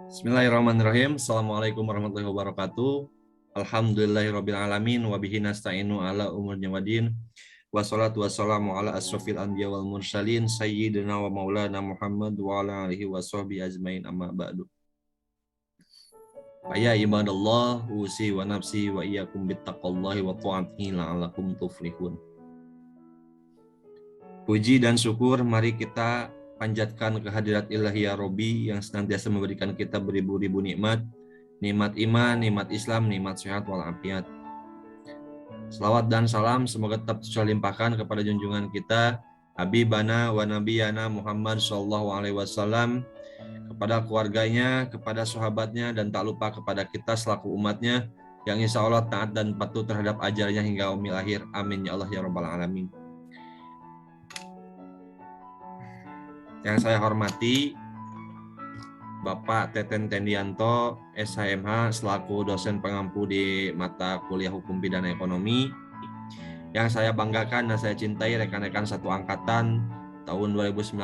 Bismillahirrahmanirrahim. Assalamualaikum warahmatullahi wabarakatuh. Alhamdulillahirrabbilalamin. Wabihi nasta'inu ala umurnya wadin. Wassalatu wassalamu ala asrafil anbiya wal mursalin. Sayyidina wa maulana Muhammad wa ala alihi wa sahbihi ajmain amma ba'du. Ya ibadallah, usi wa nafsi wa iyyakum bittaqallahi wa ta'atihi la'allakum tuflihun. Puji dan syukur mari kita panjatkan kehadirat ilahi ya Robbi yang senantiasa memberikan kita beribu-ribu nikmat, nikmat iman, nikmat Islam, nikmat sehat walafiat. Selawat dan salam semoga tetap terlimpahkan kepada junjungan kita Habibana wa Nabiyana Muhammad sallallahu alaihi wasallam, kepada keluarganya, kepada sahabatnya, dan tak lupa kepada kita selaku umatnya yang insya Allah taat dan patuh terhadap ajarannya hingga yaumil akhir. Amin ya Allah ya rabbal alamin. Yang saya hormati Bapak Teten Tendianto, SHMH, selaku dosen pengampu di mata kuliah Hukum Pidana Ekonomi. Yang saya banggakan dan saya cintai rekan-rekan satu angkatan tahun 2019.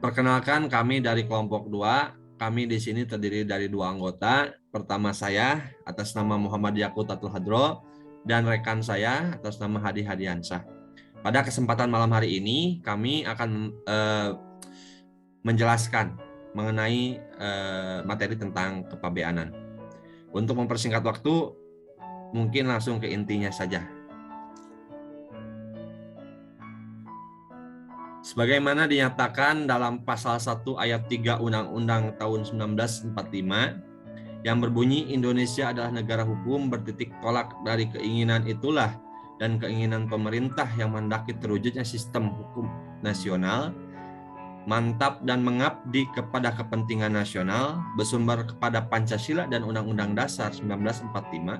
Perkenalkan, kami dari kelompok 2. Kami di sini terdiri dari 2 anggota. Pertama saya atas nama Muhammad Yakutatul Hadro, dan rekan saya atas nama Hadi Hadiansyah. Pada kesempatan malam hari ini kami akan menjelaskan mengenai materi tentang kepabeanan. Untuk mempersingkat waktu, mungkin langsung ke intinya saja. Sebagaimana dinyatakan dalam pasal 1 ayat 3 Undang-Undang tahun 1945 yang berbunyi Indonesia adalah negara hukum, bertitik tolak dari keinginan itulah dan keinginan pemerintah yang menghendaki terwujudnya sistem hukum nasional, mantap dan mengabdi kepada kepentingan nasional, bersumber kepada Pancasila dan Undang-Undang Dasar 1945,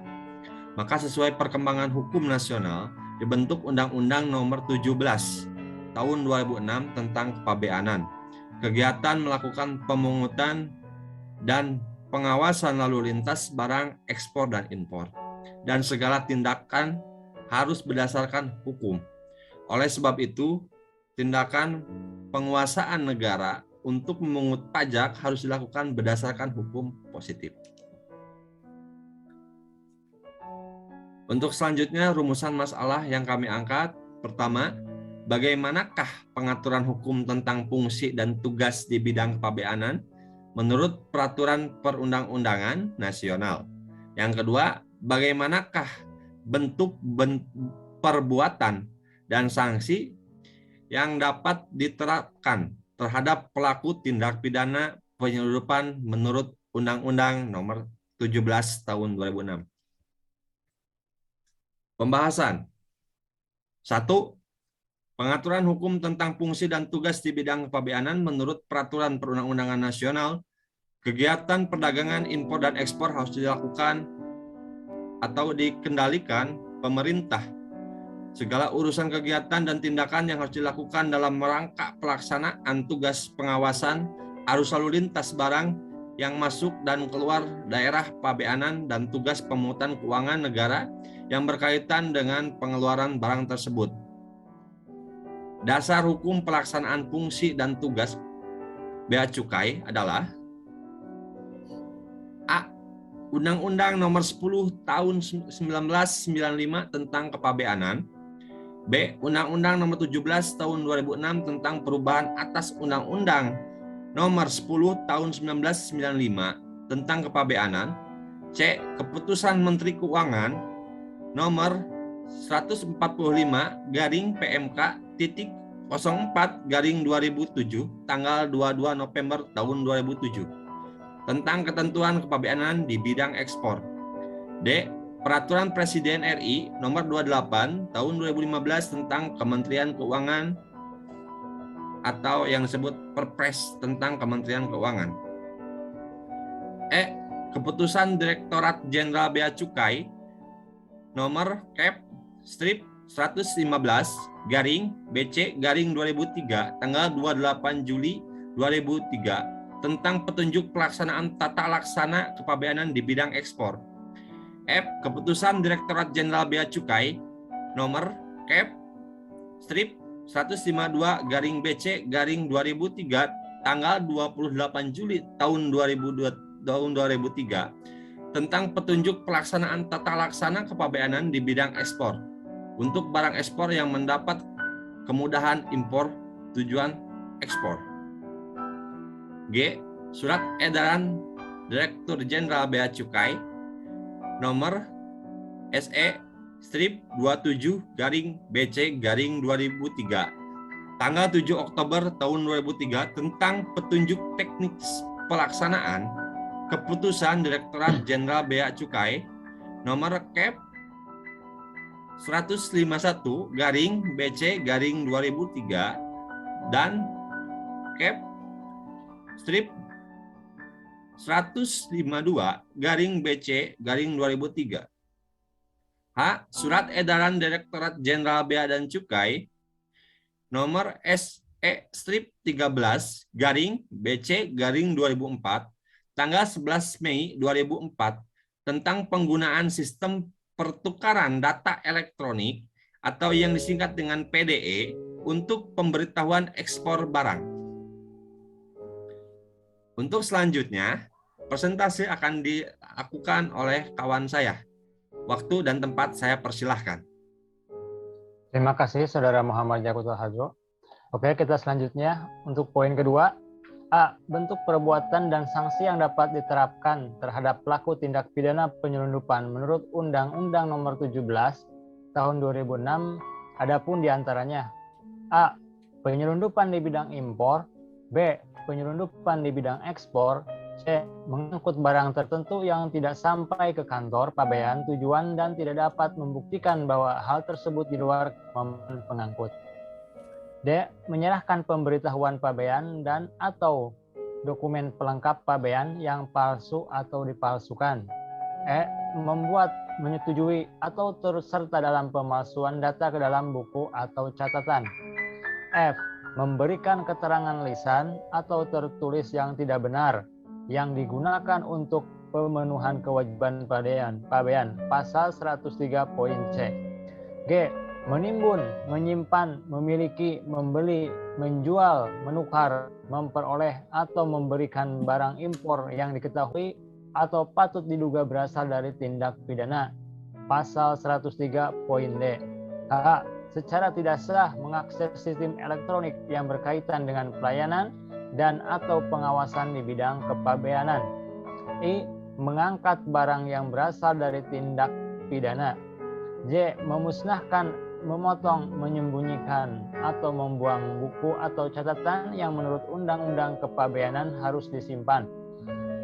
maka sesuai perkembangan hukum nasional dibentuk Undang-Undang Nomor 17 Tahun 2006 tentang kepabeanan. Kegiatan melakukan pemungutan dan pengawasan lalu lintas barang ekspor dan impor, dan segala tindakan harus berdasarkan hukum. Oleh sebab itu, tindakan penguasaan negara untuk memungut pajak harus dilakukan berdasarkan hukum positif. Untuk selanjutnya, rumusan masalah yang kami angkat. Pertama, bagaimanakah pengaturan hukum tentang fungsi dan tugas di bidang kepabeanan menurut peraturan perundang-undangan nasional? Yang kedua, bagaimanakah bentuk perbuatan dan sanksi yang dapat diterapkan terhadap pelaku tindak pidana penyelundupan menurut Undang-Undang Nomor 17 Tahun 2006. Pembahasan. 1. Pengaturan hukum tentang fungsi dan tugas di bidang kepabeanan menurut peraturan perundang-undangan nasional. Kegiatan perdagangan, impor, dan ekspor harus dilakukan atau dikendalikan pemerintah. Segala urusan kegiatan dan tindakan yang harus dilakukan dalam rangka pelaksanaan tugas pengawasan arus lalu lintas barang yang masuk dan keluar daerah pabeanan dan tugas pemungutan keuangan negara yang berkaitan dengan pengeluaran barang tersebut. Dasar hukum pelaksanaan fungsi dan tugas Bea Cukai adalah: A. Undang-Undang Nomor 10 Tahun 1995 tentang kepabeanan. B. Undang-Undang Nomor 17 Tahun 2006 tentang perubahan atas Undang-Undang Nomor 10 Tahun 1995 tentang kepabeanan. C. Keputusan Menteri Keuangan Nomor 145-PMK.04/2007 tanggal 22 November tahun 2007 tentang ketentuan kepabeanan di bidang ekspor. D. Peraturan Presiden RI Nomor 28 Tahun 2015 tentang Kementerian Keuangan atau yang disebut Perpres tentang Kementerian Keuangan. E. Keputusan Direktorat Jenderal Bea Cukai Nomor Kep/115/BC/2003 tanggal 28 Juli 2003 tentang petunjuk pelaksanaan tata laksana kepabeanan di bidang ekspor. F. Keputusan Direktorat Jenderal Bea Cukai Nomor Kep/152/BC/2003 tanggal 28 Juli tahun 2003 tentang petunjuk pelaksanaan tata laksana kepabeanan di bidang ekspor untuk barang ekspor yang mendapat kemudahan impor tujuan ekspor. G. Surat Edaran Direktur Jenderal Bea Cukai nomor SE strip 27-BC-2003 tanggal 7 Oktober tahun 2003 tentang petunjuk teknik pelaksanaan keputusan Direktorat Jenderal Bea Cukai nomor Kep 151-BC-2003 dan Kep strip 152-BC-2003. H. Surat Edaran Direktorat Jenderal Bea dan Cukai nomor SE strip 13-BC-2004 tanggal 11 Mei 2004 tentang penggunaan sistem pertukaran data elektronik atau yang disingkat dengan PDE untuk pemberitahuan ekspor barang. Untuk selanjutnya, presentasi akan dilakukan oleh kawan saya. Waktu dan tempat saya persilahkan. Terima kasih Saudara Muhammad Yakutul Hadro. Oke, kita selanjutnya untuk poin kedua. A. Bentuk perbuatan dan sanksi yang dapat diterapkan terhadap pelaku tindak pidana penyelundupan menurut Undang-Undang Nomor 17 Tahun 2006. Adapun diantaranya: A. Penyelundupan di bidang impor. B. Penyelundupan di bidang ekspor. C. Mengangkut barang tertentu yang tidak sampai ke kantor pabean tujuan dan tidak dapat membuktikan bahwa hal tersebut di luar kemampuan pengangkut. D. Menyerahkan pemberitahuan pabean dan atau dokumen pelengkap pabean yang palsu atau dipalsukan. E. Membuat, menyetujui, atau turut serta dalam pemalsuan data ke dalam buku atau catatan. F. Memberikan keterangan lisan atau tertulis yang tidak benar yang digunakan untuk pemenuhan kewajiban pabean pasal 103 poin C. G. Menimbun, menyimpan, memiliki, membeli, menjual, menukar, memperoleh atau memberikan barang impor yang diketahui atau patut diduga berasal dari tindak pidana pasal 103 poin D. H. Secara tidak sah mengakses sistem elektronik yang berkaitan dengan pelayanan dan atau pengawasan di bidang kepabeanan. I. Mengangkat barang yang berasal dari tindak pidana. J. Memusnahkan, memotong, menyembunyikan, atau membuang buku atau catatan yang menurut Undang-Undang Kepabeanan harus disimpan.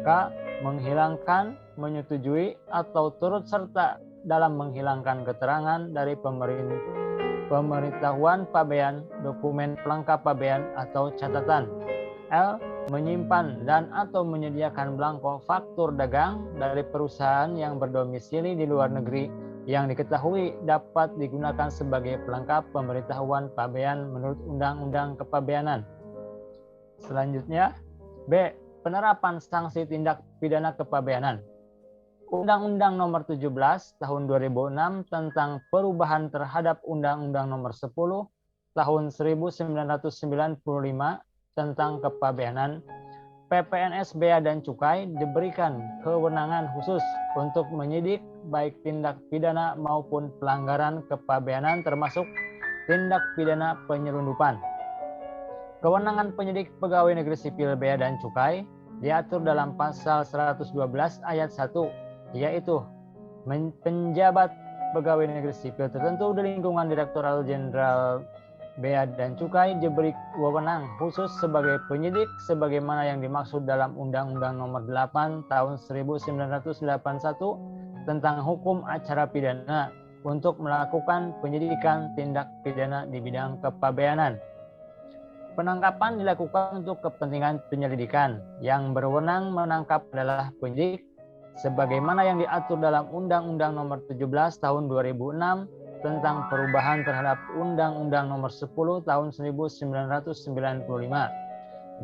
K. Menghilangkan, menyetujui, atau turut serta dalam menghilangkan keterangan dari pemberitahuan pabean, dokumen pelengkap pabean, atau catatan. L. Menyimpan dan atau menyediakan belangko faktur dagang dari perusahaan yang berdomisili di luar negeri yang diketahui dapat digunakan sebagai pelengkap pemberitahuan pabean menurut Undang-Undang Kepabeanan. Selanjutnya, B. Penerapan sanksi tindak pidana kepabeanan. Undang-Undang Nomor 17 Tahun 2006 tentang perubahan terhadap Undang-Undang Nomor 10 Tahun 1995 tentang kepabeanan. PPNS Bea dan Cukai diberikan kewenangan khusus untuk menyidik baik tindak pidana maupun pelanggaran kepabeanan termasuk tindak pidana penyelundupan. Kewenangan penyidik pegawai negeri sipil Bea dan Cukai diatur dalam pasal 112 ayat 1, yaitu penjabat pegawai negeri sipil tertentu di lingkungan Direktorat Jenderal Bea dan Cukai diberi wewenang khusus sebagai penyidik sebagaimana yang dimaksud dalam Undang-Undang Nomor 8 Tahun 1981 tentang hukum acara pidana untuk melakukan penyidikan tindak pidana di bidang kepabeanan. Penangkapan dilakukan untuk kepentingan penyelidikan. Yang berwenang menangkap adalah penyidik sebagaimana yang diatur dalam Undang-Undang Nomor 17 Tahun 2006 tentang perubahan terhadap Undang-Undang Nomor 10 Tahun 1995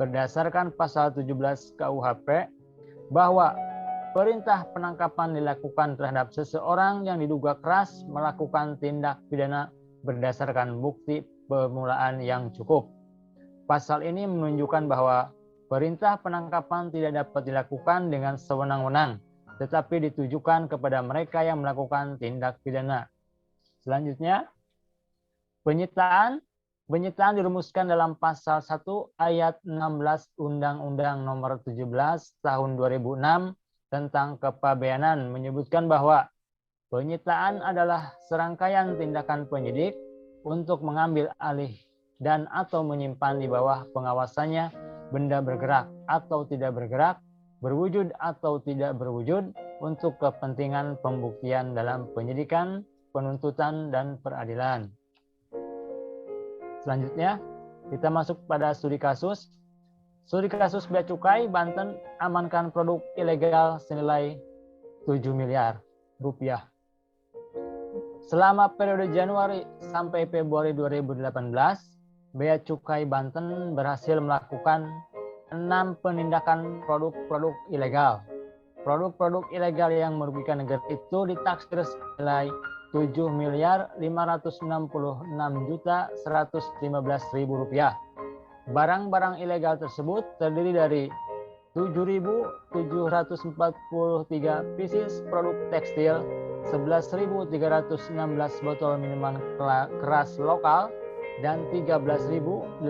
berdasarkan pasal 17 KUHP bahwa perintah penangkapan dilakukan terhadap seseorang yang diduga keras melakukan tindak pidana berdasarkan bukti permulaan yang cukup. Pasal ini menunjukkan bahwa Perintah penangkapan tidak dapat dilakukan dengan sewenang-wenang, tetapi ditujukan kepada mereka yang melakukan tindak pidana. Selanjutnya, penyitaan. Penyitaan dirumuskan dalam pasal 1 ayat 16 Undang-Undang Nomor 17 Tahun 2006 tentang kepabeanan menyebutkan bahwa penyitaan adalah serangkaian tindakan penyidik untuk mengambil alih dan atau menyimpan di bawah pengawasannya benda bergerak atau tidak bergerak, berwujud atau tidak berwujud untuk kepentingan pembuktian dalam penyidikan, penuntutan, dan peradilan. Selanjutnya, kita masuk pada studi kasus. Studi kasus Bea Cukai Banten amankan produk ilegal senilai 7 miliar rupiah. Selama periode Januari sampai Februari 2018, Bea Cukai Banten berhasil melakukan 6 penindakan produk-produk ilegal. Produk-produk ilegal yang merugikan negara itu ditaksir senilai 7.566.115.000 rupiah. Barang-barang ilegal tersebut terdiri dari 7.743 pieces produk tekstil, 11.316 botol minuman keras lokal, dan 13.884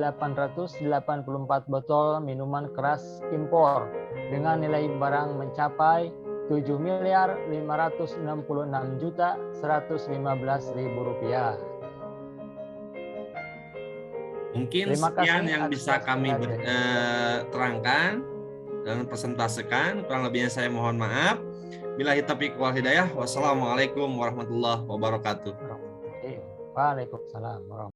botol minuman keras impor dengan nilai barang mencapai 7.566.115.000 rupiah. Mungkin Terima sekian kasih yang bisa atas kami perhatiannya. terangkan dan presentasikan. Kurang lebihnya saya mohon maaf. Billahi taufiq wal hidayah. Wassalamualaikum warahmatullahi wabarakatuh. Waalaikumsalam warahmatullahi wabarakatuh.